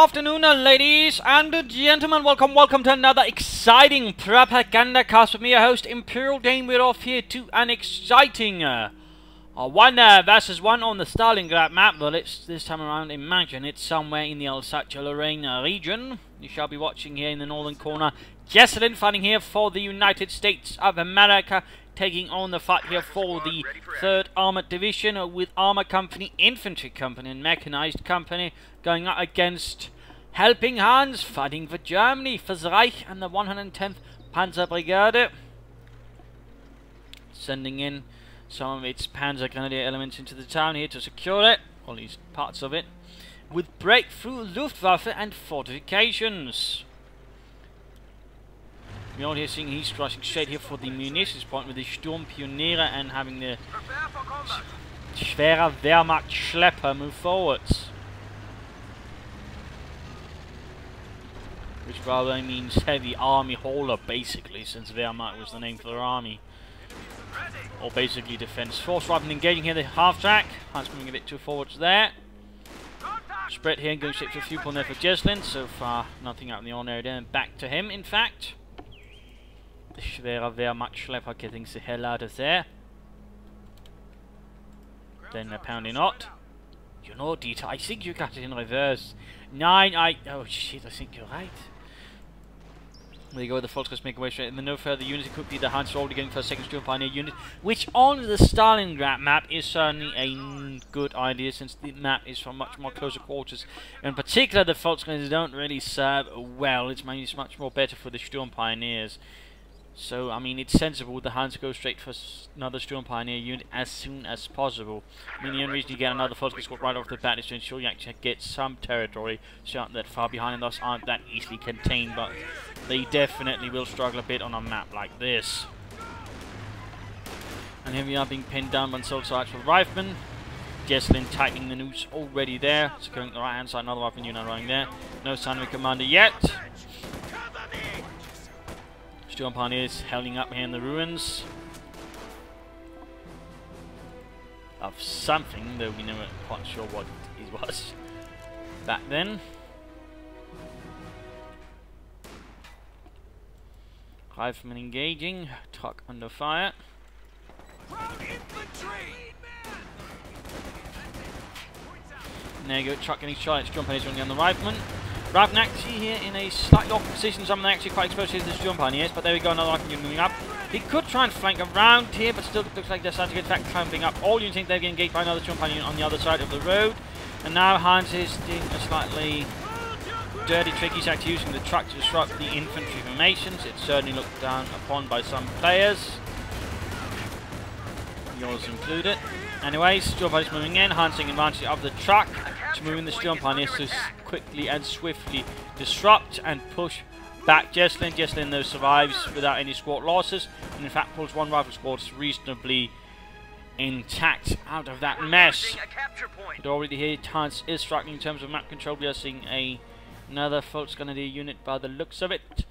afternoon, ladies and gentlemen. Welcome to another exciting Propagandacast with me, your host, Imperial Dane. We're off here to an exciting 1 versus 1 on the Stalingrad map. But let's this time around imagine it's somewhere in the Alsace-Lorraine region. You shall be watching here in the northern corner Jesulin fighting here for the United States of America, taking on the fight here for the 3rd Armored Division with Armor Company, Infantry Company and Mechanized Company going up against HelpingHans fighting for Germany, for the Reich and the 110th Panzer Brigade, sending in some of its Panzer Grenadier elements into the town here to secure it, or at least parts of it, with breakthrough Luftwaffe and fortifications. We're all here seeing he's crossing straight here for the munitions point with the Sturmpioniere and having the schwerer Wehrmacht Schlepper move forwards. Which probably means heavy army hauler basically, since Wehrmacht was the name for their army. Or basically defense force. Rather than engaging here the half track, Hans moving a bit too forwards there. Spread here and going straight to a few point there for Jesulin. So far nothing out in the ordinary there, and back to him in fact. The schwerer Wehrmacht Schlepper getting the hell out of there. Then apparently not. You know, Dieter, I think you got it in reverse. Oh shit, I think you're right. There you go, the Volkskriegs make away straight. And then no further units, it could be the Hans already going for a 2nd Sturmpioneer unit, which on the Stalingrad map is certainly a good idea, since the map is from much more closer quarters. In particular, the Volkskriegs don't really serve well. It's much more better for the Sturmpioneers. So, I mean, it's sensible the Hans go straight for another Sturmpioneer unit as soon as possible. I mean, the only reason you get another Volkskriegs squad right off the bat is to ensure you actually get some territory, so aren't that far behind and thus aren't that easily contained, but they definitely will struggle a bit on a map like this. And here we are being pinned down by both sides for Rifleman. Jesulin tightening the noose already there, so going to the right hand side, another Rifleman unit running there. No sign of a commander yet. Sturmpioneers holding up here in the ruins of something, though we never quite sure what it was back then. Riflemen engaging, truck under fire. And there you go, truck getting shot. Sturmpioneers running on the Riflemen. Riflemen actually here in a slightly off position. Some of them actually quite exposed here to the Sturmpioneers, but there we go, another Rifleman unit moving up. He could try and flank around here, but still looks like they're starting to get back, climbing up. All units think they're getting engaged by another Sturmpioneer unit on the other side of the road. And now Hans is doing a slightly dirty trick. He's actually using the truck to disrupt the infantry formations. It's certainly looked down upon by some players, yours included. Anyways, Sturmpioneers moving in, Hans taking advantage of the truck to move in the Sturmpioneers to quickly and swiftly disrupt and push back Jesulin. Jesulin though survives without any squad losses, and in fact pulls one rifle squad reasonably intact out of that mess. But already here Hans is struggling in terms of map control. We are seeing another Volksgrenadier unit by the looks of it,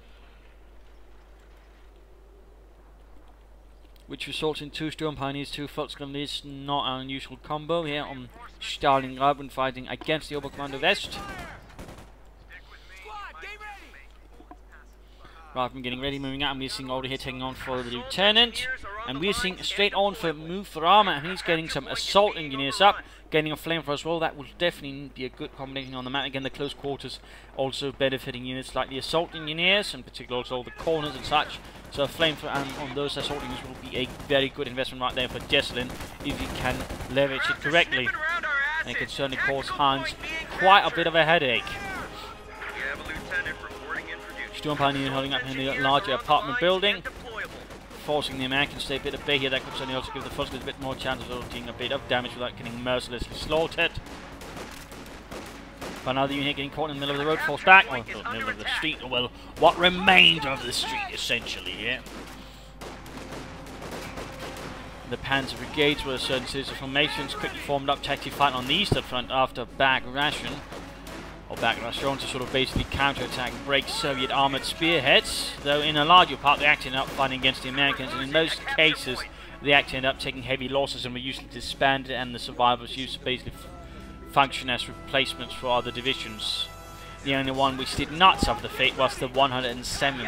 which results in 2 Sturmpioneers, 2 Volksgrenadiers. Not an unusual combo here on Stalingrad when fighting against the Oberkommando West. Rifleman getting ready, moving out, and we're seeing already here taking on for the Lieutenant. And we're seeing straight on for move for armor, and he's getting some assault engineers up, getting a flamethrower as well. That will definitely be a good combination on the map. Again, the close quarters also benefiting units like the assault engineers, and particularly also the corners and such. So a flamethrower on those assault engineers will be a very good investment right there for Jesulin if he can leverage it correctly. And it can certainly cause Hans quite a bit of a headache. Sturmpioneer holding up in the larger apartment building, forcing the Americans to stay a bit at bay here. That could certainly also give the Volkskriegs a bit more chance of doing a bit of damage without getting mercilessly slaughtered. But another unit getting caught in the middle of the road, forced back, or the middle of the street, or well, what remained of the street essentially here. The Panzer Brigades were a certain series of formations quickly formed up to actually fight on the eastern front after Bagration, or Bagration, to sort of basically counter-attack and break Soviet armoured spearheads, though in a larger part they actually ended up fighting against the Americans, and in most cases they actually ended up taking heavy losses and were usually disbanded, and the survivors used to basically function as replacements for other divisions. The only one which did not suffer the fate was the 107,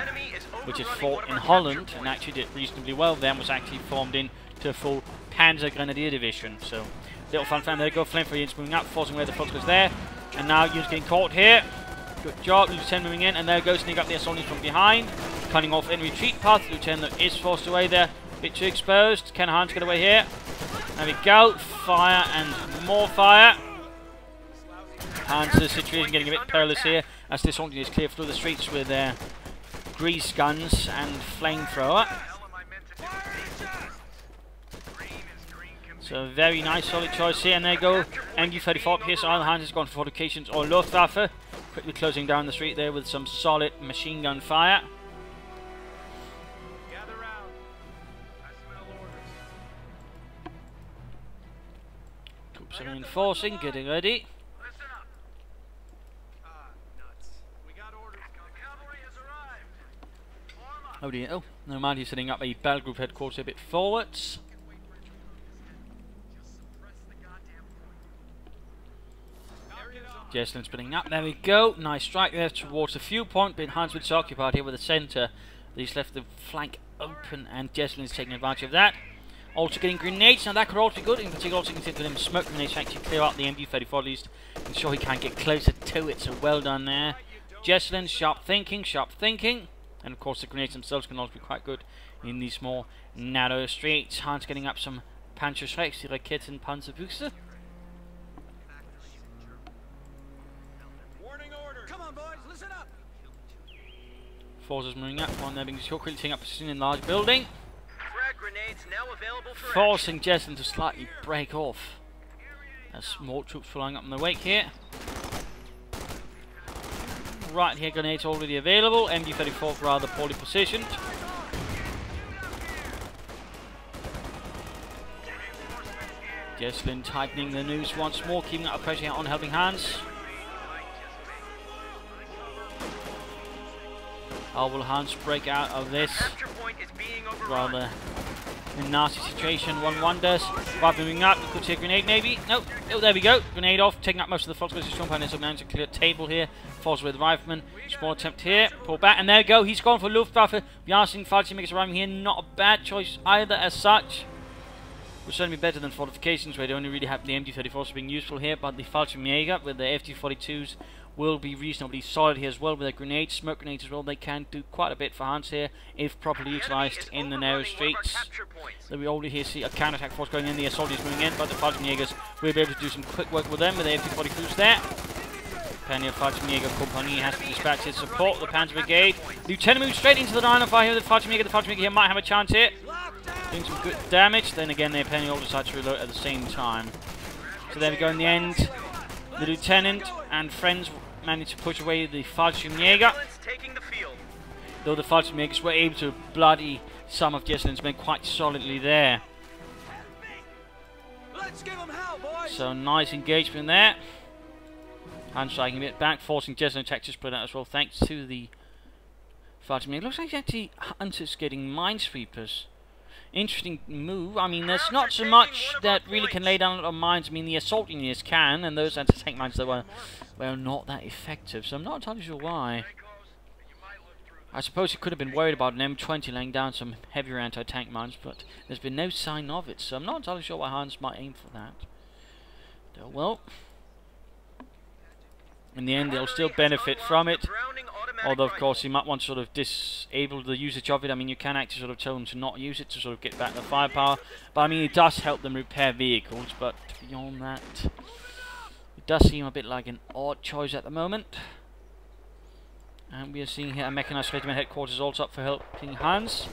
which had fought in Holland and actually did reasonably well then, was actually formed into a full Panzer Grenadier division. So, little fun fan. There you go, flame for units moving up, forcing away the Volkskriegs there. And now units getting caught here. Good job, Lieutenant moving in, and there goes sneak up the assault units from behind. Cutting off any retreat path. Lieutenant is forced away there. Bit too exposed. Can Hans get away here? There we go. Fire and more fire. Hans' situation getting a bit perilous here as this assault unit is clear through the streets with their grease guns and flamethrower. So very nice, solid choice here. And there you go. MG-34 up here. So either Hans has gone for fortifications or Luftwaffe. Quickly closing down the street there with some solid machine gun fire. Troops are reinforcing, getting ready. Oh dear, oh, no mind, he's setting up a battle group headquarters a bit forwards. Jesulin spinning up, there we go. Nice strike there towards the few point, but Hans was occupied here with the centre. He's left the flank open, and Jesulin is taking advantage of that. Also getting grenades, now that could also be good. In particular, also consider them smoke grenades to actually clear out the MG-34 at least. Ensure he can't get closer to it, so well done there. Jesulin, sharp thinking, sharp thinking. And of course the grenades themselves can also be quite good in these more narrow streets. Hans getting up some Panzerschrecks, die Raketen, Panzerbüchse. Forces moving up, one there being quickly taking up position in large building. Forcing Jesulin to slightly break off. As more troops following up in the wake here. Right here, grenades already available. MG-34 rather poorly positioned. Jesulin tightening the noose once more, keeping up pressure on Helping Hands. How will Hans break out of this rather nasty situation? One wonders. Right, moving up. We could see a grenade maybe. Nope. Oh, there we go. Grenade off. Taking up most of the Volkskriegs. Strongman is managed to clear a table here. Falls with the rifleman. Small attempt here. Pull back. And there we go. He's gone for Luftwaffe. Bjarnstein Fallschirmjägers arriving here. Not a bad choice either as such. Would certainly be better than fortifications where they only really have the MG-34s being useful here. But the Fallschirmjäger with the FT-42s will be reasonably solid here as well with their grenades, smoke grenades as well. They can do quite a bit for Hans here if properly utilised in the narrow streets. So we already here see a counter-attack force going in, the assault is moving in, but the Fallschirmjägers will be able to do some quick work with them with the FT-42s there. Pioneer Fallschirmjäger Company has to dispatch his support, the Panzer Brigade. Lieutenant moves straight into the line of fire here with the Fallschirmjäger. The Fallschirmjäger here might have a chance here. Doing some good damage, then again the Pioneer all decide to reload at the same time. So there we go in the end. The Lieutenant and friends managed to push away the Fallschirmjäger. Though the Fallschirmjägers were able to bloody some of Jesulin's men quite solidly there. So nice engagement there. Hand striking a bit back, forcing Jesulin attack to spread out as well, thanks to the Fallschirmjäger. Looks like actually Hunter's getting minesweepers. Interesting move. I mean, there's not so much that really can lay down a lot of mines. I mean, the assault units can, and those anti-tank mines that were not that effective. So I'm not entirely sure why. I suppose he could have been worried about an M20 laying down some heavier anti-tank mines, but there's been no sign of it. So I'm not entirely sure why Hans might aim for that. Well, in the end, they'll still benefit from it. Although, of course, you might want to sort of disable the usage of it. I mean, you can actually sort of tell them to not use it to sort of get back the firepower. But, I mean, it does help them repair vehicles. But beyond that, it does seem a bit like an odd choice at the moment. And we are seeing here a mechanized regiment headquarters also up for Helping Hands.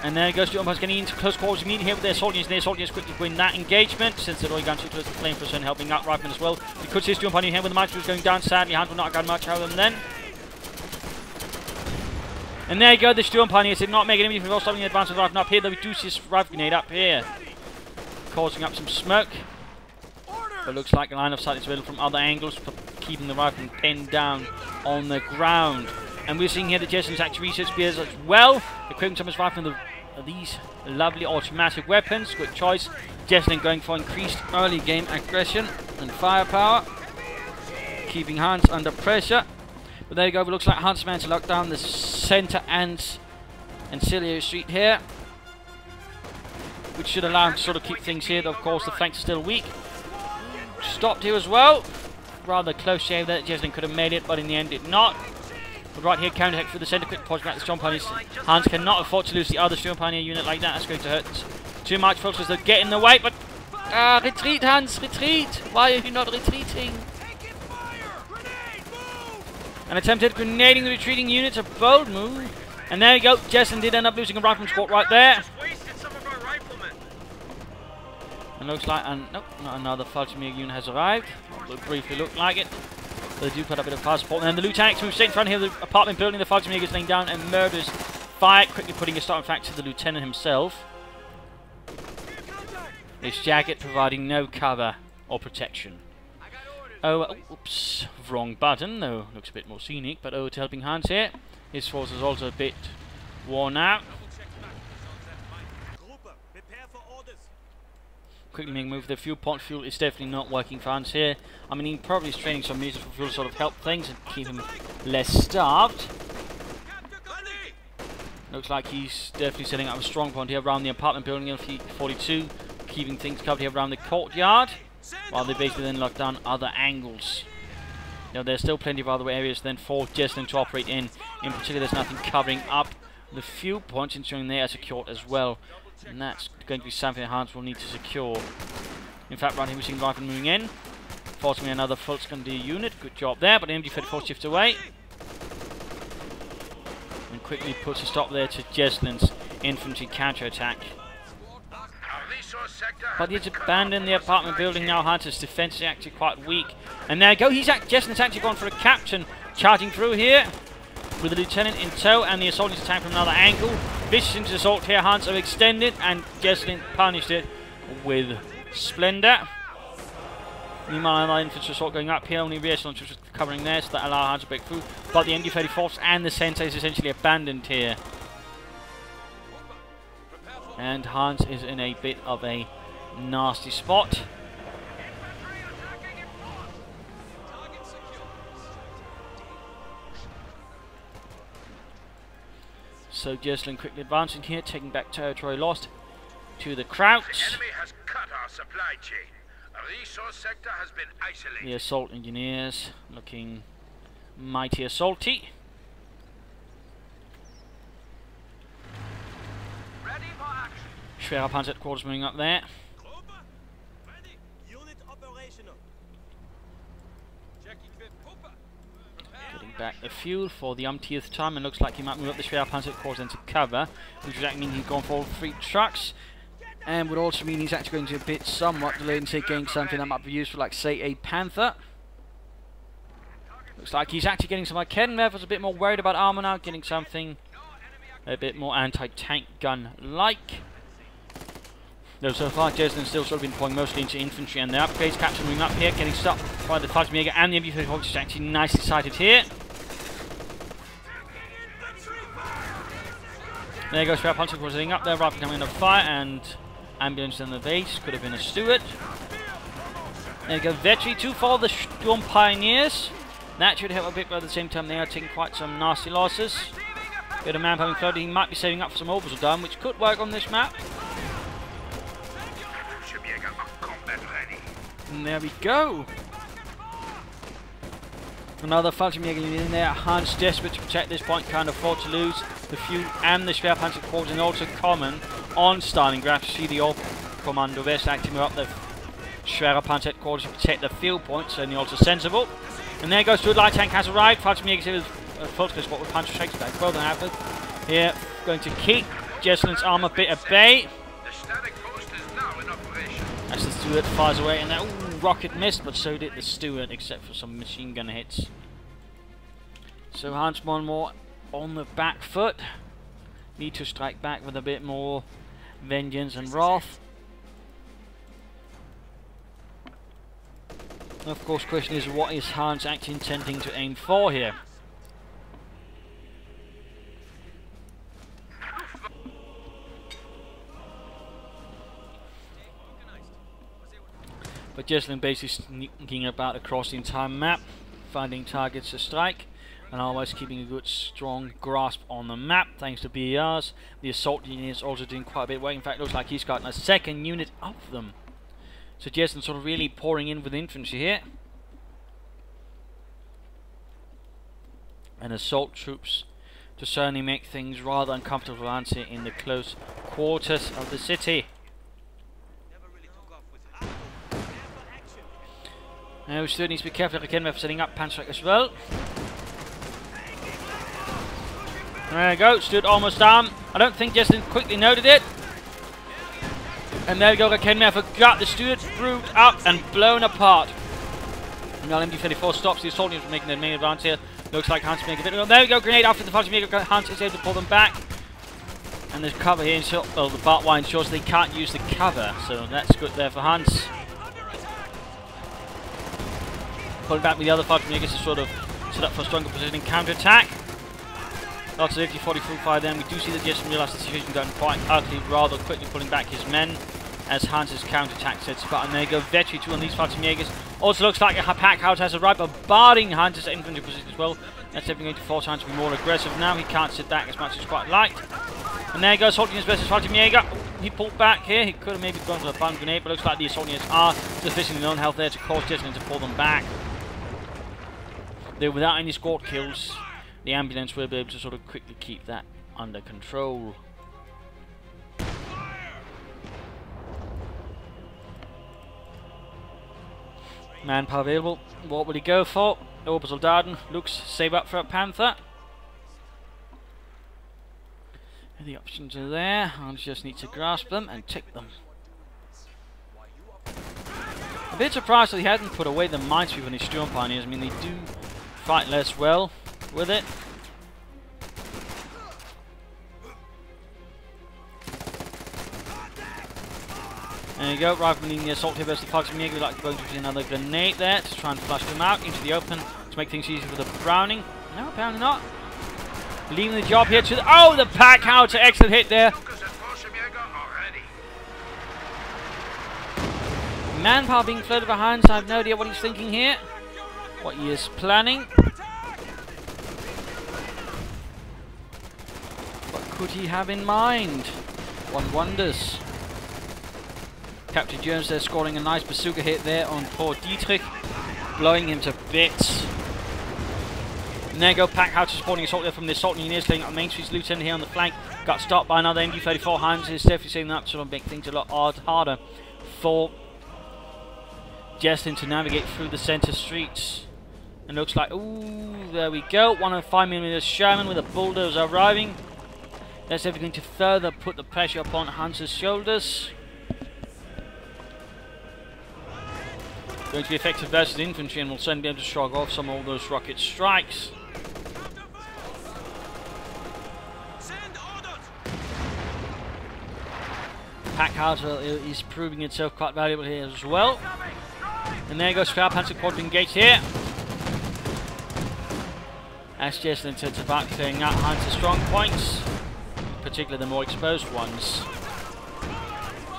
And there goes Sturmpanzers getting into close quarters immediately here with their soldiers. Their soldiers quickly win that engagement since they're already gone too close to the flame person, helping out riflemen as well. You could see Sturmpanzer here with the marchers going down. Sadly, Hans will not have got much out of them then. And there you go, the Sturmpanzer did not make it immediately for stopping the advance of the rifleman up here, though we do see this rifle grenade up here, causing up some smoke. But looks like a line of sight is available from other angles, keeping the rifleman pinned down on the ground. And we're seeing here the Jesulin's actually research spears as well. Equipping Thomas rifle with these lovely automatic weapons. Good choice. Jesulin going for increased early game aggression and firepower. keeping Hans under pressure. But there you go, it looks like Hans managed to lock down the centre and ancillary street here, which should allow him to sort of keep things here. Of course, the flanks are still weak. Stopped here as well. Rather close shave there. Jesulin could have made it, but in the end did not. But right here, counter for the centre, quick push back the Storm Pioneers. Hans cannot afford to lose the other Storm Pioneer unit like that. That's going to hurt too much, folks, because they'll get in the way. But retreat, Hans, retreat. Why are you not retreating? An attempted grenading the retreating units, a bold move. And there you go, Jesulin did end up losing a rifleman squad right there. And looks like, nope, not another Fallschirmjäger unit has arrived. It briefly looked like it. But they do put a bit of fire support. And then the lieutenant moves straight in front here of the apartment building. The Fallschirmjäger is laying down and murders fire, quickly putting a stop, in fact, to the lieutenant himself. This jacket providing no cover or protection. Oh, oops, wrong button, though. Looks a bit more scenic, but over to Helping Hands here. His force is also a bit worn out. Quickly move the fuel point. Fuel is definitely not working for Hans here. I mean, he probably is training some music for fuel to sort of help things and keep him less starved. Looks like he's definitely setting up a strong point here around the apartment building in 42, keeping things covered here around the courtyard, while they basically then lock down other angles. Now, there's still plenty of other areas then for Jesulin to operate in. In particular, there's nothing covering up the fuel points, ensuring they are secured as well. And that's going to be something Hans will need to secure. In fact, right here we're seeing rifle moving in. Forcing me another Volkskunde unit. Good job there, but the MD-34 shifts away. And quickly puts a stop there to Jesulin's infantry counter-attack. But he's abandoned the apartment building now. Hans' defense is actually quite weak. And there you go, Jesulin's actually gone for a captain, charging through here with the lieutenant in tow, and the assault is attacked from another angle. Vicious into assault here, Hans are extended, and Jesulin punished it with splendour. Meanwhile, another infantry assault going up here, only rear launchers covering there, so that allows Hans to break through. But the MD-34s and the center is essentially abandoned here. And Hans is in a bit of a nasty spot. So Jesulin quickly advancing here, taking back territory lost to the Krauts. The enemy has cut our supply chain. A resource sector has been isolated. The assault engineers looking mighty assaulty. Ready for action. Schwerer Panzer headquarters moving up there. Ready. Unit operational. Check equip. Getting back the fuel for the umpteenth time, and looks like he might move up the Schwerer Panzer headquarters into cover, which would actually mean he's gone for all 3 trucks, and would also mean he's actually going to be a bit somewhat delayed in, say, getting something that might be useful, like, say, a Panther. Looks like he's actually getting some Arcadian rifles, a bit more worried about armor now, getting something a bit more anti-tank gun-like. Though so far, Jesulin's still sort of been pouring mostly into infantry and the upgrades. Captain moving up here, getting stopped by the Fallschirmjäger and the MD-34, which is actually nicely sighted here. There goes Schwerer Panzer was up there, rifle coming under fire, and ambulance in the base. Could have been a Stuart. There you go, Vetri, 2 for the Storm Pioneers. That should help a bit, but at the same time they are taking quite some nasty losses. Bit of manpower included. He might be saving up for some orbital dome, which could work on this map. And there we go. Another Fallschirmjäger unit in there. Hans desperate to protect this point, can't afford to lose the fuel and the Schwerer Panzer headquarters, and also common on Stalingrad. You see the old Commando West acting up the Schwerer Panzer headquarters to protect the field points, and also sensible. And there goes to a light tank has arrived. Fallschirmjäger here with Volkskunde spot with Panzer Shakes back. Well done, Alfred. Here, going to keep Jesulin's armor bit at bay. As the Stuart fires away, and that rocket missed, but so did the Stuart, except for some machine gun hits. So Hans more and more on the back foot. Need to strike back with a bit more vengeance and wrath. Of course, question is, what is Hans actually intending to aim for here? But Jesulin basically sneaking about across the entire map. finding targets to strike, and always keeping a good strong grasp on the map thanks to BERs. The assault unit is also doing quite a bit of work. In fact, it looks like he's got a second unit of them. So Jesulin sort of really pouring in with infantry here. And assault troops to certainly make things rather uncomfortable for Hans here in the close quarters of the city. Now we still need to be careful again for setting up Panzer as well. There we go, stood almost down. I don't think Jesulin quickly noted it. And there we go, Rakenmer forgot the Stuart brewed up and blown apart. Now MD-34 stops the assault units from making their main advance here. Looks like Hans making a bit of... There we go, grenade after the Fallschirmjäger. Hans is able to pull them back. And there's cover here, well, the barbed wire ensures they can't use the cover. So that's good there for Hans. Pulling back with the other Fallschirmjägers to sort of set up for a stronger positioning counter-attack. Lots of 40 full fire then. We do see that Jesulin realised the situation gotten quite ugly, rather quickly pulling back his men as Hans's counter-attack sets up. And there you go, Vetri 2 on these Fallschirmjägers. Also looks like a pack house has arrived, bombarding Hans's infantry position as well. That's definitely going to force Hans to be more aggressive now. He can't sit back as much as quite like. And there he goes, assault units versus Fallschirmjäger. He pulled back here. He could have maybe gone for a bomb grenade, but looks like the assault units are sufficiently low on health there to cause Jesulin to pull them back. Though without any squad kills, the ambulance will be able to sort of quickly keep that under control. Manpower available. What will he go for? Obersoldaten looks save up for a Panther. And the options are there. Hans just needs to grasp them and take them. A bit surprised that he hadn't put away the minesweeper and his Sturm Pioneers. I mean, they do fight less well with it. There you go, rather than the assault here versus the Fallschirmjäger, we'd like to go into another grenade there to try and flush them out into the open to make things easier for the Browning. No, apparently not. Leaving the job here to the... Oh, the pack house! Excellent hit there. Manpower being floated behind, so I have no idea what he's thinking here. What he is planning. What could he have in mind? One wonders. Captain Jones there scoring a nice bazooka hit there on poor Dietrich, blowing him to bits. And there you go, Packhouse supporting assault there from the assault units, laying on Main Street's lieutenant here on the flank. Got stopped by another MD-34. Hans is definitely setting up to sort of make things a lot harder for Jesulin to navigate through the centre streets. And looks like, ooh, there we go, 105mm Sherman with a bulldozer arriving. That's everything to further put the pressure upon Hans's shoulders. Going to be effective versus infantry, and will certainly be able to shrug off some of those rocket strikes. Packhauser is proving itself quite valuable here as well. And there goes Schwerpanzer Quad engaged here. As Jesulin sets about clearing out Hans's strong points, particularly the more exposed ones.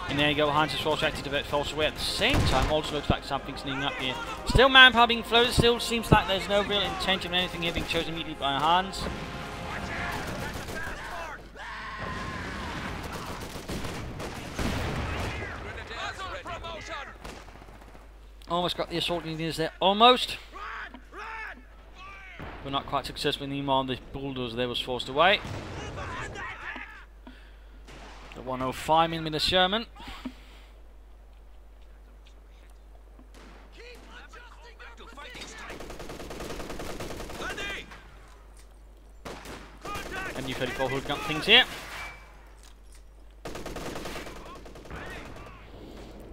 And there you go, Hans is forced to divert force away at the same time. Also looks like something's sneaking up here. Still manpower being floated, still seems like there's no real intention of anything here being chosen immediately by Hans. Almost got the assault units there, almost. But not quite successful anymore. The bulldozer there was forced away. The 105mm Sherman. MD-34 hooking up things here.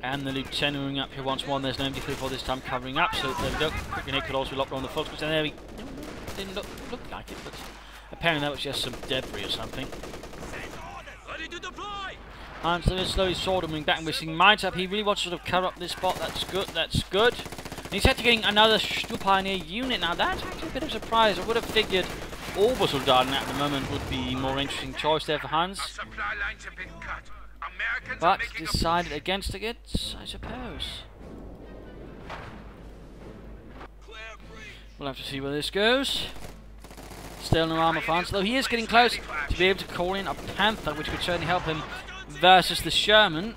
And the lieutenant moving up here once more. And there's no MD-34 this time covering up. So there we go. Quick grenade could also be locked on the focus. And there we didn't look like it, but apparently that was just some debris or something. And so they're slowly moving back and we're seeing mines up. He really wants to sort of cover up this spot. That's good, that's good. And he's actually getting another Pioneer unit. Now that's actually a bit of a surprise. I would have figured Obersoldaten at the moment would be a more interesting choice there for Hans. But decided against it, I suppose. We'll have to see where this goes. Still no armor for Hans, though he is getting close to be able to call in a Panther, which could certainly help him versus the Sherman,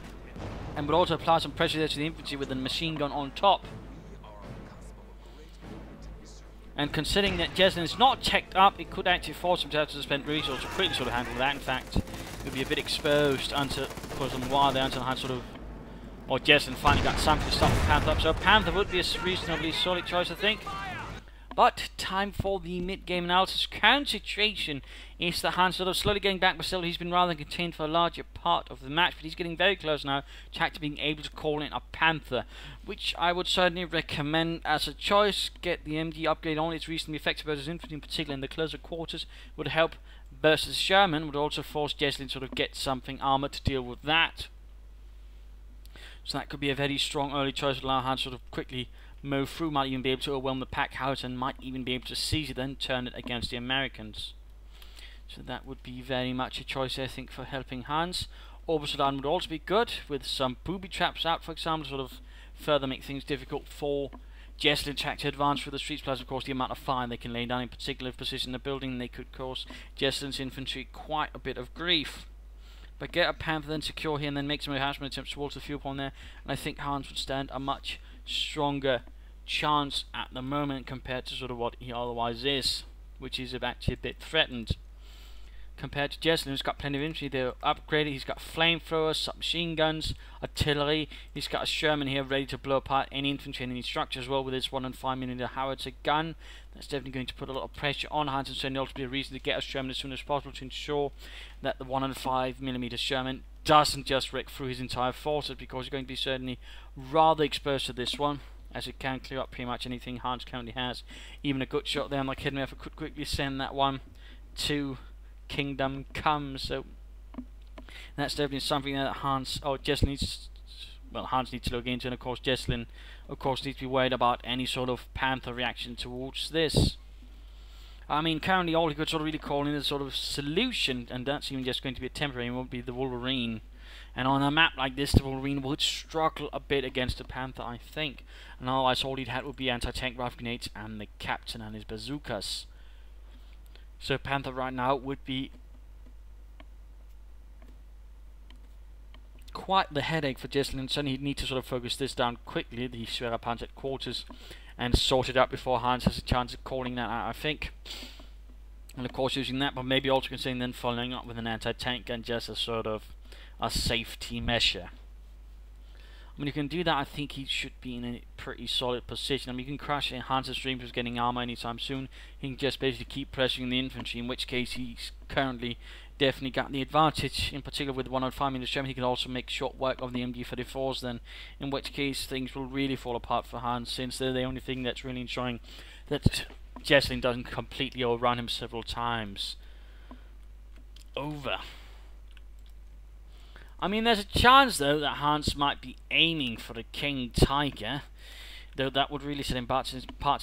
and would also apply some pressure there to the infantry with the machine gun on top. And considering that Jesulin is not checked up, it could actually force him to have to spend resources to quickly sort of handle that. In fact, it would be a bit exposed until, for some while there, until Hans sort of, or Jesulin finally got something to stop the Panther up. So Panther would be a reasonably solid choice, I think. But time for the mid-game analysis. Current situation is that Hans sort of slowly getting back, but still he's been rather contained for a larger part of the match. But he's getting very close now to actually being able to call in a Panther, which I would certainly recommend as a choice. Get the MD upgrade on. It's reasonably effective versus infantry, in particular in the closer quarters. Would help versus Sherman. Would also force Jesulin to sort of get something armored to deal with that. So that could be a very strong early choice. Would allow Hans sort of quickly move through, might even be able to overwhelm the pack house, and might even be able to seize it and turn it against the Americans. So that would be very much a choice, I think, for Helping Hands. Obersudan would also be good, with some booby traps out, for example, to sort of further make things difficult for Jesulin to advance through the streets, plus of course the amount of fire they can lay down, in particular if positioned in the building, they could cause Jesulin's infantry quite a bit of grief. But get a Panther, then secure here, and then make some harassment attempts towards the fuel pond there, and I think Hans would stand a much stronger chance at the moment compared to sort of what he otherwise is, which is actually a bit threatened. Compared to Jesulin, who's got plenty of infantry, they're upgraded. He's got flamethrowers, submachine guns, artillery. He's got a Sherman here ready to blow apart any infantry and any structure as well with his 105mm howitzer gun. That's definitely going to put a lot of pressure on Hans, and certainly also be a reason to get a Sherman as soon as possible to ensure that the 105mm Sherman doesn't just wreck through his entire forces, because he's going to be certainly rather exposed to this one, as it can clear up pretty much anything Hans currently has. Even a good shot there, like Hidden could quickly send that one to Kingdom Come. So that's definitely something that Hans needs. Well, Hans needs to look into, and of course Jesulin, of course, needs to be worried about any sort of Panther reaction towards this. I mean, currently all he could sort of really call in a sort of solution, and that's even just going to be a temporary, it won't be the Wolverine. And on a map like this, the Wolverine would struggle a bit against the Panther, I think. And otherwise, all he'd had would be anti-tank rifle grenades and the Captain and his bazookas. So Panther right now would be quite the headache for Jesulin. Certainly he'd need to sort of focus this down quickly, the Schwerpanzer quarters, and sort it out before Hans has a chance of calling that out, I think. And of course using that, but maybe also considering then following up with an anti-tank gun just as sort of a safety measure. I mean, you can do that. I think he should be in a pretty solid position. I mean, you can crash Hans' dreams of getting armor anytime soon. He can just basically keep pressuring the infantry, in which case he's currently definitely got the advantage, in particular with 105mm Sherman. He can also make short work of the MG-34s then, in which case things will really fall apart for Hans, since they're the only thing that's really ensuring that Jesulin doesn't completely overrun him several times over. I mean, there's a chance, though, that Hans might be aiming for the King Tiger, though that would really set him parts,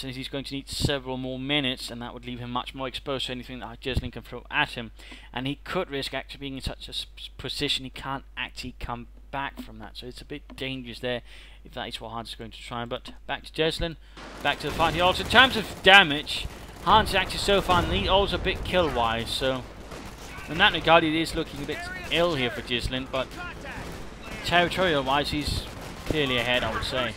since he's going to need several more minutes, and that would leave him much more exposed to anything that Jesulin can throw at him, and he could risk actually being in such a position he can't actually come back from that, so it's a bit dangerous there if that is what Hans is going to try. But back to Jesulin, back to the fight. Also, in terms of damage, Hans is actually so far, and he's also a bit kill-wise, so in that regard, it is looking a bit ill here for Jesulin, but territorial-wise, he's clearly ahead, I would say.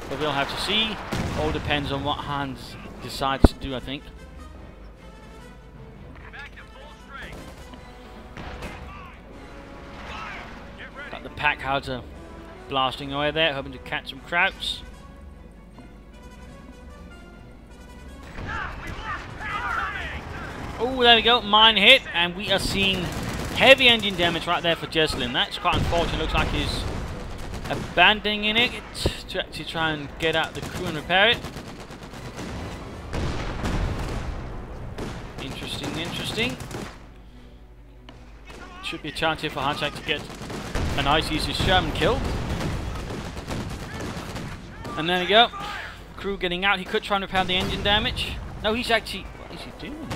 But we'll have to see. All depends on what Hans decides to do, I think. But the pack hounds are blasting away there, hoping to catch some Krauts. Oh, there we go, mine hit, and we are seeing heavy engine damage right there for Jesulin. That's quite unfortunate. Looks like he's abandoning it to actually try and get out the crew and repair it. Interesting, interesting. Should be a chance here for Hans to get a nice easy Sherman kill. And there we go. Crew getting out. He could try and repair the engine damage. No, he's actually... what is he doing?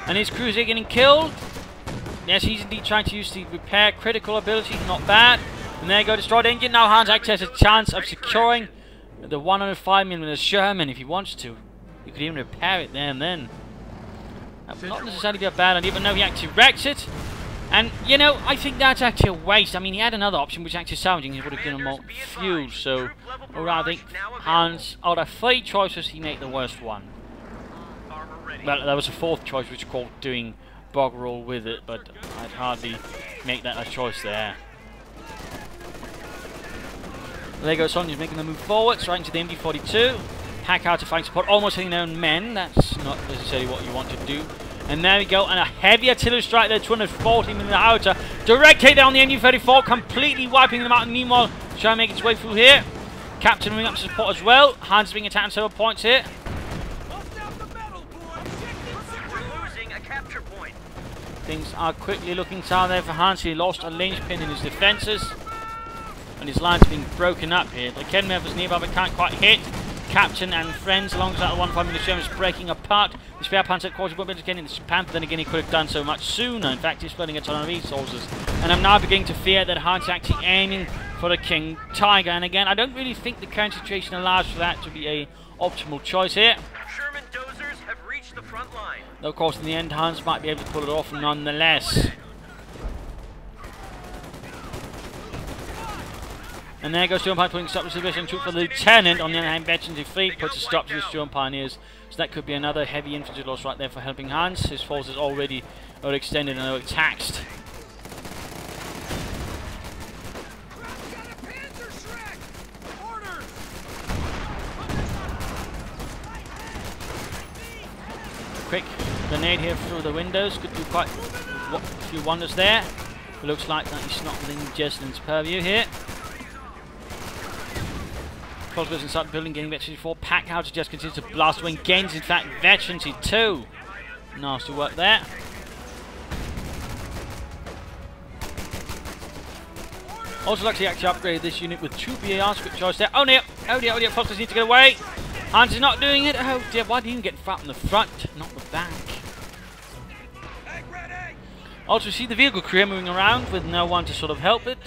And his crews are getting killed. Yes, he's indeed trying to use the repair critical ability. Not bad. And there you go, destroyed engine. Now Hans actually has a chance of securing the 105mm Sherman if he wants to. You could even repair it there and then. That would not necessarily be a bad idea, but no, he actually wrecks it. And, you know, I think that's actually a waste. I mean, he had another option, which actually salvaging he would have given him more fuel. So, I think Hans, out of 3 choices, he made the worst one. Well, there was a 4th choice, which was called doing bog roll with it, but I'd hardly make that a choice there. There goes Sonya's making the move forwards, right into the MD-42. Hack out to find support, almost hitting their own men. That's not necessarily what you want to do. And there we go, and a heavy artillery strike there, 240mm howitzer. Direct hit down the MD-34, completely wiping them out. And meanwhile, trying to make its way through here. Captain moving up to support as well. Hans being attacked on several points here. Things are quickly looking sour there for Hans. He lost a linchpin in his defences. And his lines are being broken up here. The Kenmev is nearby but can't quite hit. Captain and friends alongside the 1.5mm Sherman is breaking apart. The spare Panzer quarter won't be able to get in this Panther, then again he could have done so much sooner. In fact, he's spending a ton of resources. And I'm now beginning to fear that Hans is actually aiming for the King Tiger. And again, I don't really think the current situation allows for that to be a optimal choice here. Sherman dozers have reached the front line. Though of course in the end Hans might be able to pull it off nonetheless. And there goes Sturm Pioneers putting stop to the situation for the Lieutenant. On the other hand, Veterans 3 puts a stop to the Sturm Pioneers. So that could be another heavy infantry loss right there for Helping Hans. His forces already are extended and are taxed. Quick grenade here through the windows. Could do quite a few wonders there. It looks like that he's not within Jesulin's purview here. Goes inside the building, getting Veterancy 4. Pack out to just continues to blast away. Gains, in fact, Veterancy 2. Nasty work there. Also, like to actually upgrade this unit with 2 BARs. Quick choice there. Oh dear, oh dear, oh dear. Foxes need to get away. Hans is not doing it. Oh dear, why did he even get fat on the front, not the back? Also, see the vehicle crew moving around with no one to sort of help it.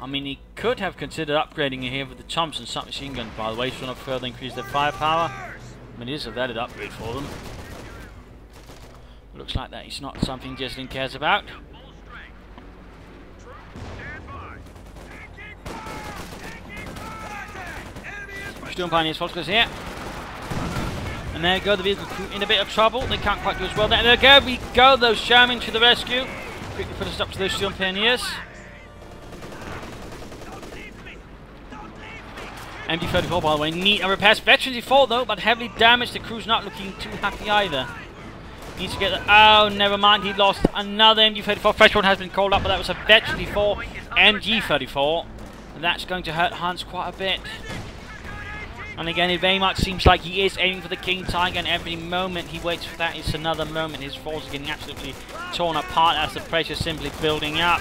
I mean, he could have considered upgrading it here with the Thompson submachine gun, by the way, to not further increase their firepower. I mean, it is a valid upgrade for them. Looks like that is not something Jesulin cares about. Sturm Pioneers Foxes here. And there go the vehicle crew in a bit of trouble. They can't quite do as well there. And there we go, those Sherman to the rescue. Quickly put a stop to those Sturm Pioneers. MD-34, by the way, need a repair. Veterancy 4 though, but heavily damaged. The crew's not looking too happy either. Needs to get the... Oh, never mind. He lost another MD-34. Threshold has been called up, but that was a Veterancy 4 MG-34. And that's going to hurt Hans quite a bit. And again, it very much seems like he is aiming for the King Tiger, and every moment he waits for that is another moment. His forces are getting absolutely torn apart as the pressure is simply building up.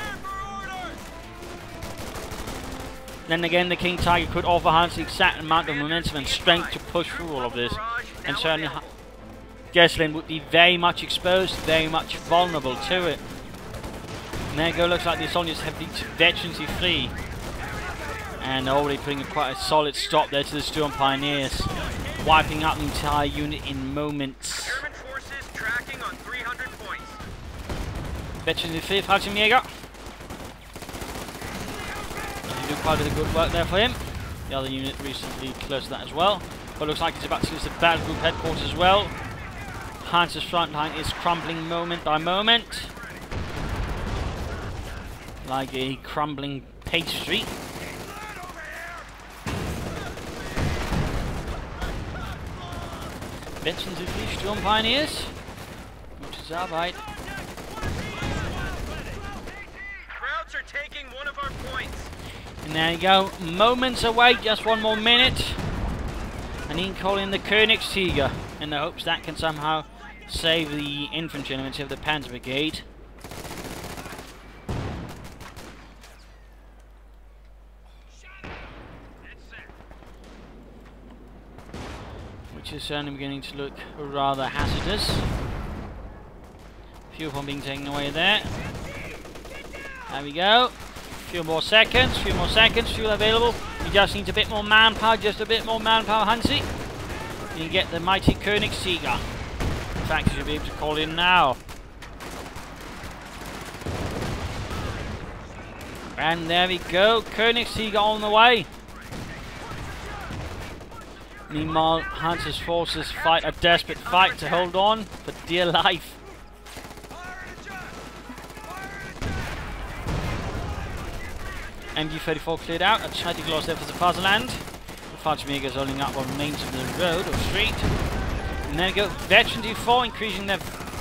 Then again, the King Tiger could offer Hans the exact amount of momentum and strength to push through all of this. And certainly Jesulin would be very much exposed, very much vulnerable to it. And there you go, looks like the Sonias have reached Veterancy 3. And already putting quite a solid stop there to the Sturm Pioneers. Wiping out the entire unit in moments. German forces tracking on 300 points. Veterancy 3, Fallschirmjäger. Do quite a bit of good work there for him. The other unit recently closed that as well. But looks like he's about to lose the battle group headquarters as well. Hans's front line is crumbling moment by moment. Like a crumbling pastry. Veterans of the Sturm Pioneers. Gutes Arbeit. Krauts are taking one of our points. And there you go, moments away, just one more minute. And he can call in the Königstiger in the hopes that can somehow save the infantry elements of the Panzer Brigade. Which is certainly beginning to look rather hazardous. Fuel pump being taken away there. There we go. Few more seconds, fuel available. He just needs a bit more manpower, just a bit more manpower, Hansi. You can get the mighty Königsjäger. In fact, you should be able to call in now. And there we go, Königsjäger on the way. Meanwhile, Hans's forces fight a desperate fight to hold on for dear life. MG34 cleared out, a tragic loss there for the fatherland. The Fallschirmjäger is holding up what remains of the road or street. And there we go, Veteran D4 increasing their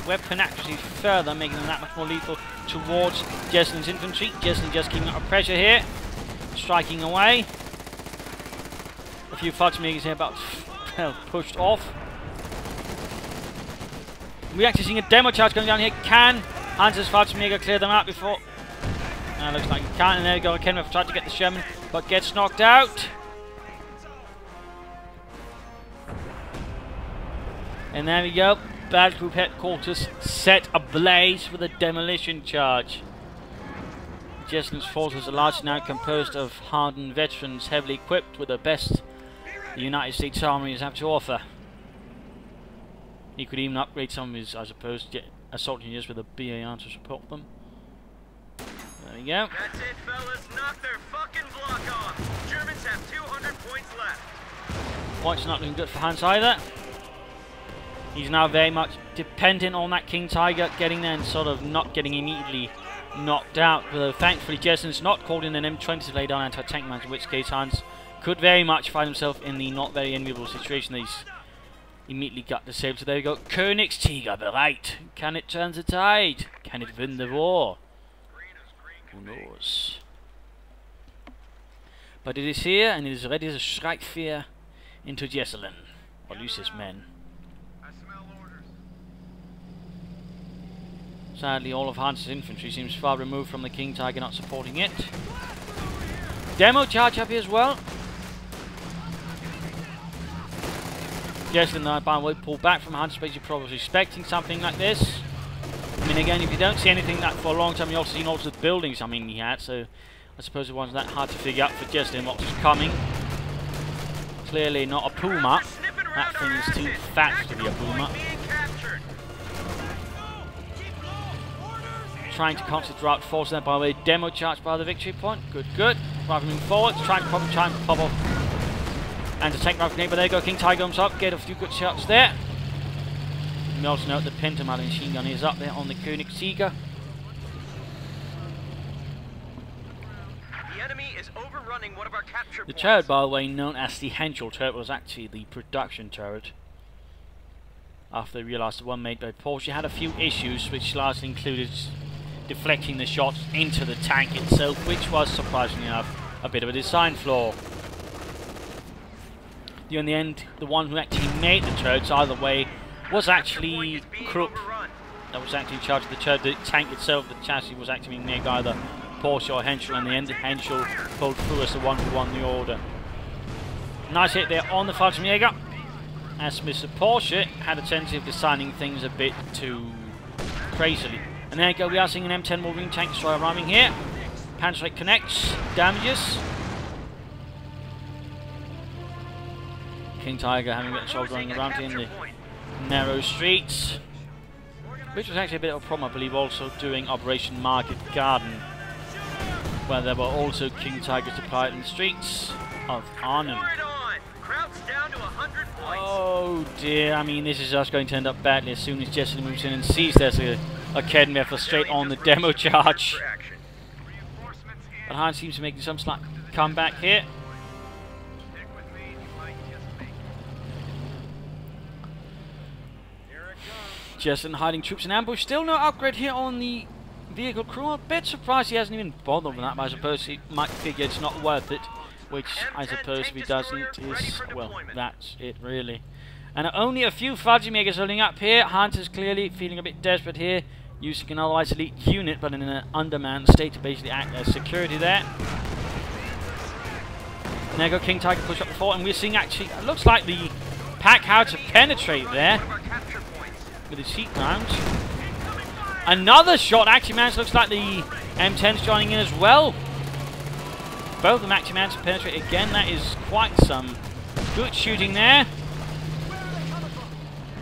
weapon accuracy further, making them that much more lethal towards Jesulin's infantry. Jesulin just keeping up pressure here, striking away. A few Fallschirmjägers here about pushed off. We're actually seeing a demo charge going down here. Can Hans's Fallschirmjäger clear them out before? Looks like he can't, and there we go. Kenworth tried to get the Sherman, but gets knocked out. And there we go. Battle Group headquarters set ablaze with a demolition charge. Jesulin's forces are largely now composed of hardened veterans, heavily equipped with the best the United States Army have to offer. He could even upgrade some of his, I suppose, assault engineers with a BAR to support them. There we go. That's it, fellas. Knock their fucking block off. Germans have 200 points left. Points not looking good for Hans either. He's now very much dependent on that King Tiger getting there and sort of not getting immediately knocked out. Though thankfully Jesulin's not called in an M20 to lay down anti-tank mines, in which case Hans could very much find himself in the not very enviable situation that he's immediately got disabled. So there we go. Königsjäger bereit. Can it turn the tide? Can it win the war? Who knows? But it is here, and it is ready to strike fear into Jesulin, or Lucy's men. Sadly, all of Hans's infantry seems far removed from the King Tiger, not supporting it. Demo charge up here as well. Jesulin, by the way, pulled back from Hans, basically probably expecting something like this. I mean, again, if you don't see anything that for a long time, you also see lots of buildings, I mean, he had, so I suppose it wasn't that hard to figure out for Jesulin what was coming. Clearly not a Puma. That thing is too fat to be a Puma. Trying to concentrate route force there, by the way, demo charge by the victory point. Good, good. Rather moving forward, trying to pop off and to take rifle grenade, but there you go, King Tiger comes up, get a few good shots there. We also note the Pentamal machine gun is up there on the Königsjäger. The enemy is overrunning one of our capture The points. turret, by the way, known as the Henschel turret, was actually the production turret. After they realised the one made by Porsche had a few issues, which largely included deflecting the shots into the tank itself, which was, surprisingly enough, a bit of a design flaw. In the end, the one who actually made the turrets, either way, was actually Krupp. That was actually in charge of the turret. The tank itself, the chassis, was actually being made by either Porsche or Henschel, and in the end, Henschel pulled through as the one who won the order. Nice hit there on the Fallschirmjäger, as Mr. Porsche had a tendency of designing things a bit too crazily. And there you go, we are seeing an M10 Wolverine tank destroyer arriving here. Panzerstrike connects, damages. King Tiger having a bit of trouble running around here in the narrow streets, which was actually a bit of a problem, I believe, also doing Operation Market Garden, where there were also King Tigers deployed in the streets of Arnhem. Oh dear, I mean, this is just going to end up badly as soon as Jesulin moves in and sees there's a Kedmef straight on the demo charge. But Hans seems to be making some slight comeback here. Jesulin hiding troops in ambush. Still no upgrade here on the vehicle crew. I'm a bit surprised he hasn't even bothered with that, but I suppose he might figure it's not worth it. Which I suppose if he doesn't is, well, that's it really. And only a few Fallschirmjägers holding up here. Hans is clearly feeling a bit desperate here, using an otherwise elite unit, but in an undermanned state to basically act as security there. And there go King Tiger push up the fort, and we're seeing actually, it looks like the pack how to penetrate there with his heat rounds. Another shot, actually, man, looks like the M10's joining in as well. Both of them actually managed to penetrate again. That is quite some good shooting there.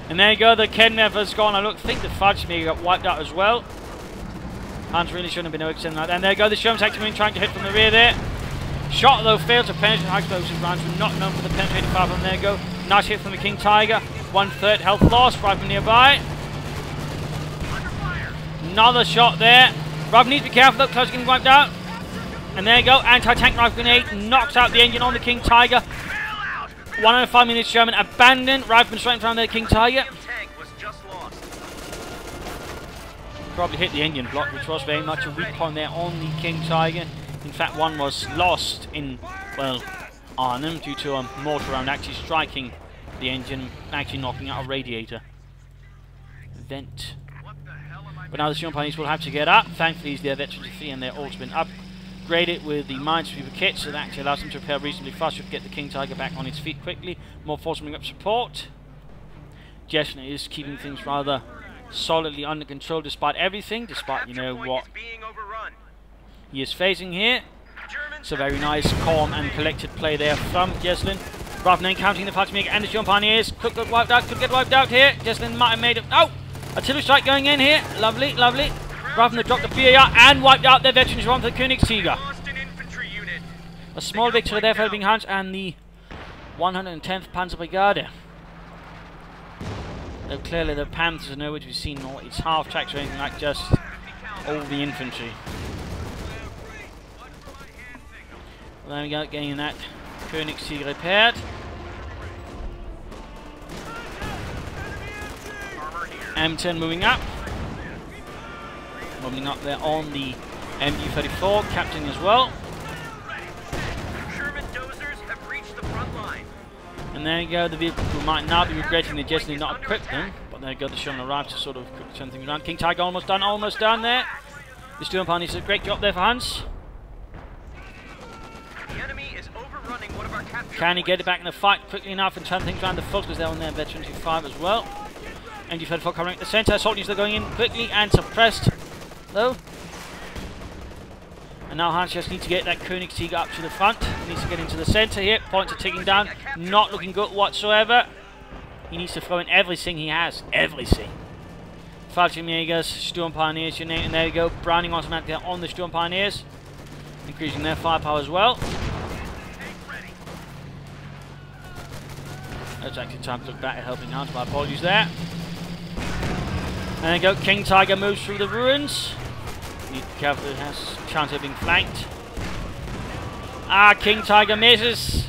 And there you go, the Kednev has gone. I think the Fallschirmjäger got wiped out as well. Hans really shouldn't have been able to extend that. And there you go, the Sherman's actually trying to hit from the rear there. Shot though, failed to penetrate. High explosive rounds were not known for the penetrating firearm. There you go. Nice hit from the King Tiger. 1/3 health loss, right from nearby. Another shot there. Rob needs to be careful though, close to getting wiped out. And there you go, anti-tank rifle grenade knocks out the engine on the King Tiger. 105 minutes Sherman abandoned. Rifleman straight in front of the King Tiger. Probably hit the engine block, which was very much a weak point there on the King Tiger. In fact, one was lost in, well, Arnhem due to a mortar round actually striking the engine, actually knocking out a radiator vent. But now the Sherman Pioneers will have to get up. Thankfully, they're veterans of 3 and they're also been upgraded with the Minesweeper kit, so that actually allows them to repair reasonably fast to get the King Tiger back on its feet quickly. More force moving up support. Jesulin is keeping things rather solidly under control despite everything, despite, you know, what he is facing here. So very nice, calm and collected play there from Jesulin. Rather than counting the Fallschirmjäger and the Sherman Pioneers. Could get wiped out here. Jesulin might have made it. Oh! Artillery strike going in here. Lovely, lovely. Rather than drop the PAR and wiped out their veterans from the Königsjäger. A small victory there for HelpingHans and the 110th Panzer Brigade. Though clearly the Panthers are nowhere to be seen, nor its half tracks or anything like just all the infantry. Well, there we go, getting that Königsjäger repaired. M10 moving up. Moving up there on the MD-34, captain as well. German dozers have reached the front line. And there you go, the vehicle who might now be regretting they just did not equip them. But there you go, the Sherman arrived to sort of turn things around. King Tiger almost done there. The Sturm Pioneers did a great job there for Hans. The enemy is overrunning one of our captured Can he get it back in the fight quickly enough and turn things around? The Fulks there on their veteran 25 as well. MD-34 covering at the centre. Soldiers are going in quickly and suppressed though. And now Hans just needs to get that Königsjäger up to the front. He needs to get into the centre here. Points are ticking down. Not looking good whatsoever. He needs to throw in everything he has. Everything. Fallschirmjägers, Sturm Pioneers, your name. And there you go. Browning automatically on the Sturm Pioneers. Increasing their firepower as well. That's actually time to look back at HelpingHans. My apologies there. And there you go. King Tiger moves through the ruins. Need to be careful, it has a chance of being flanked. Ah, King Tiger misses.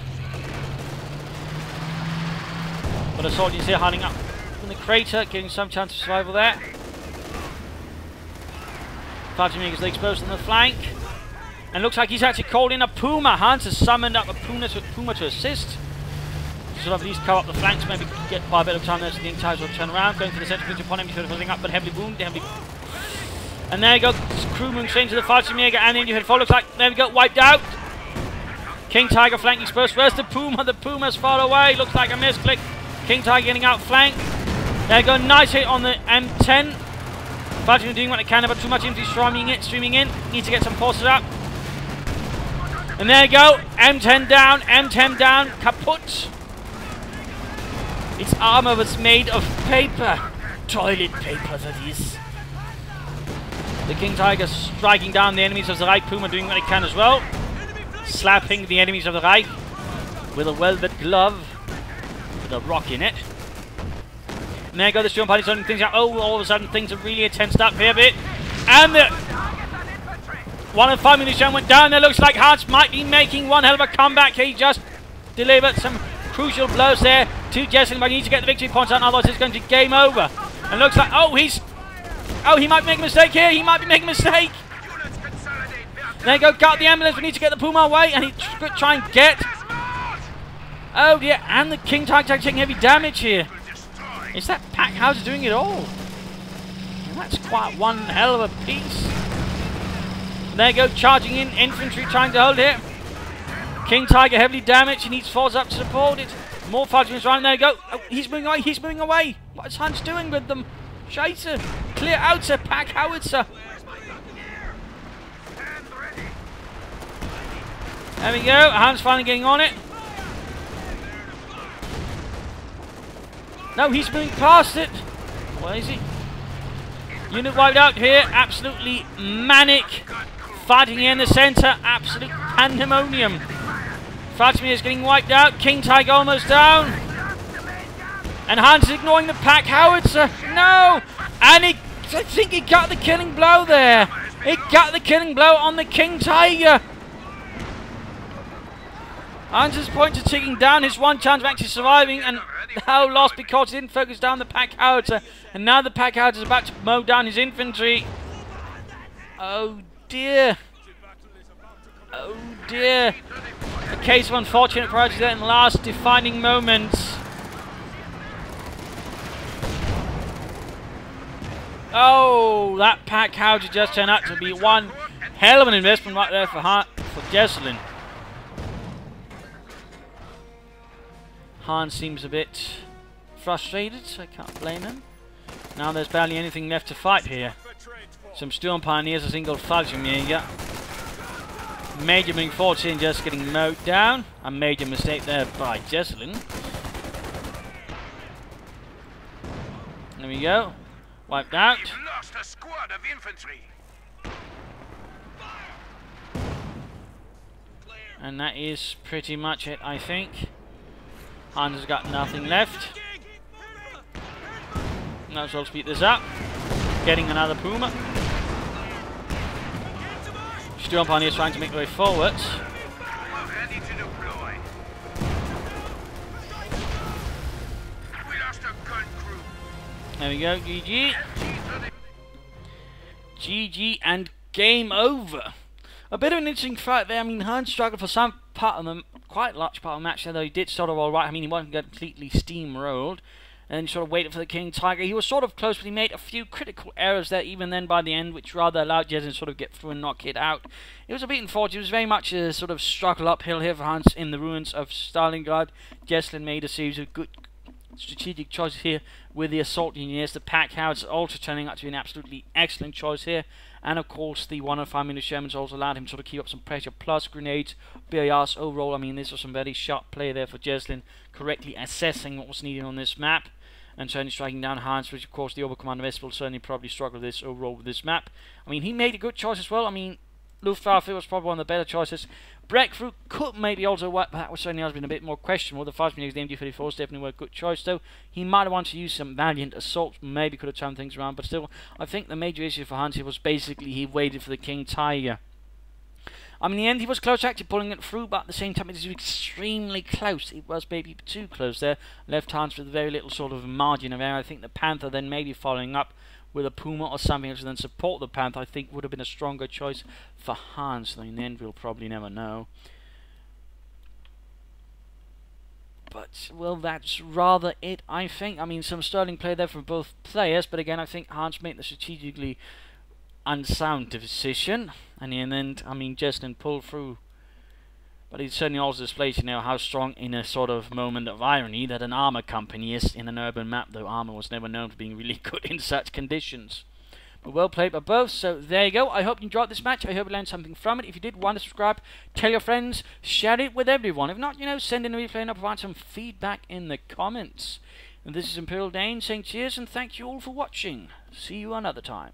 But the soldiers here hiding up in the crater, giving some chance of survival there. Fallschirmjägers exposed on the flank. And looks like he's actually called in a Puma. Hans has summoned up a Puma to assist. Sort of at least cover up the flanks, maybe get by a bit of time there so the King Tigers will turn around. Going for the centre upon him, he's holding up, but heavily wounded, And there you go, crew moving straight into the Fallschirmjäger and the Infantry. Looks like, there we go, wiped out. King Tiger flanking exposed. Where's the Puma? The Puma's far away. Looks like a misclick. King Tiger getting outflanked. There you go, nice hit on the M10. Fallschirmjäger doing what they can, but too much infantry streaming in. Need to get some forces up. And there you go, M10 down, kaput. Its armor was made of paper. Toilet paper, that is. The King Tiger striking down the enemies of the Reich. Puma doing what he can as well. Slapping the enemies of the Reich with a velvet glove with a rock in it. And there you go, the Sturm Party starting things out. Oh, all of a sudden things are really tensed up here a bit. And the 105 minutes down went down. There looks like Hans might be making one hell of a comeback. He just delivered some crucial blows there to Jesulin, but he needs to get the victory points out, otherwise it's going to be game over. And looks like, he might make a mistake here. He might be making a mistake. There you go, got the ambulance. We need to get the Puma away, and he try and get. Oh dear, and the King Tiger taking heavy damage here. Is that Packhauser doing it all? And that's quite one hell of a piece. And there you go, charging in, infantry trying to hold it. King Tiger heavily damaged. He needs force up to support it. More Fallschirmjägers running. There you go. Oh, he's moving away. He's moving away. What is Hans doing with them? Scheiße. Clear out, sir. Packhauser. There we go. Hans finally getting on it. No, he's moving past it. Where is he? Unit wiped out here. Absolutely manic. Fighting in the centre. Absolute pandemonium. Fatimir is getting wiped out. King Tiger almost down. And Hans is ignoring the pack howitzer. No! And I think he got the killing blow there. He got the killing blow on the King Tiger. Hans' points are ticking down. His one chance of actually surviving, and now lost because he didn't focus down the pack howitzer. And now the pack howitzer is about to mow down his infantry. Oh dear. Oh dear. A case of unfortunate priorities there in the last defining moments. Oh, that pack howitzer just turned out to be one hell of an investment right there for Jesulin. Hans seems a bit frustrated, so I can't blame him. Now there's barely anything left to fight here. Some Storm Pioneers, a single Fallschirmjäger. Major moving forward here and just getting mowed down. A major mistake there by Jesulin. There we go. Wiped out. We've lost a squad of infantry. And that is pretty much it, I think. Hans has got nothing left. Might as well speed this up. Getting another Puma. Storm Pioneers trying to make their way forward. Ready to deploy. We lost a gun crew. There we go, GG. GG and game over. A bit of an interesting fight there. I mean, Hans struggled for some part of the, quite a large part of the match there, though he did sort of alright. I mean, he wasn't completely steamrolled. And sort of waited for the King Tiger. He was sort of close, but he made a few critical errors there, even then by the end, which rather allowed Jesulin to sort of get through and knock it out. It was a bit unfortunate. It was very much a sort of struggle uphill here for Hans in the ruins of Stalingrad. Jesulin made a series of good strategic choices here with the assault engineers. The pack howitzer also turning out to be an absolutely excellent choice here. And of course, the 105mm Shermans also allowed him to sort of keep up some pressure. Plus grenades, BIRs overall. I mean, this was some very sharp play there for Jesulin, correctly assessing what was needed on this map. And certainly striking down Hans, which of course the Obercommander West will certainly probably struggle with this overall with this map. I mean, he made a good choice as well. I mean, Luftwaffe was probably one of the better choices. Breakthrough could maybe also work, but that was certainly has been a bit more questionable. The 5mm MG-34s definitely were a good choice, though. He might have wanted to use some valiant assaults, maybe could have turned things around, but still, I think the major issue for Hans was basically he waited for the King Tiger. I mean, in the end, he was close to actually pulling it through, but at the same time, it was extremely close. It was maybe too close there. Left Hans with very little sort of margin of error. I think the Panther then maybe following up with a Puma or something else to then support the Panther, I think would have been a stronger choice for Hans. Though in the end, we'll probably never know. But, well, that's rather it, I think. I mean, some sterling play there from both players, but again, I think Hans made the strategically unsound decision, and in the end, I mean, Jesulin pulled through. But it certainly also displays, you know, how strong in a sort of moment of irony that an armor company is in an urban map, though armor was never known for being really good in such conditions. But well played by both, so there you go. I hope you enjoyed this match. I hope you learned something from it. If you did, want to subscribe, tell your friends, share it with everyone. If not, you know, send in a replay and I'll provide some feedback in the comments. And this is Imperial Dane saying cheers and thank you all for watching. See you another time.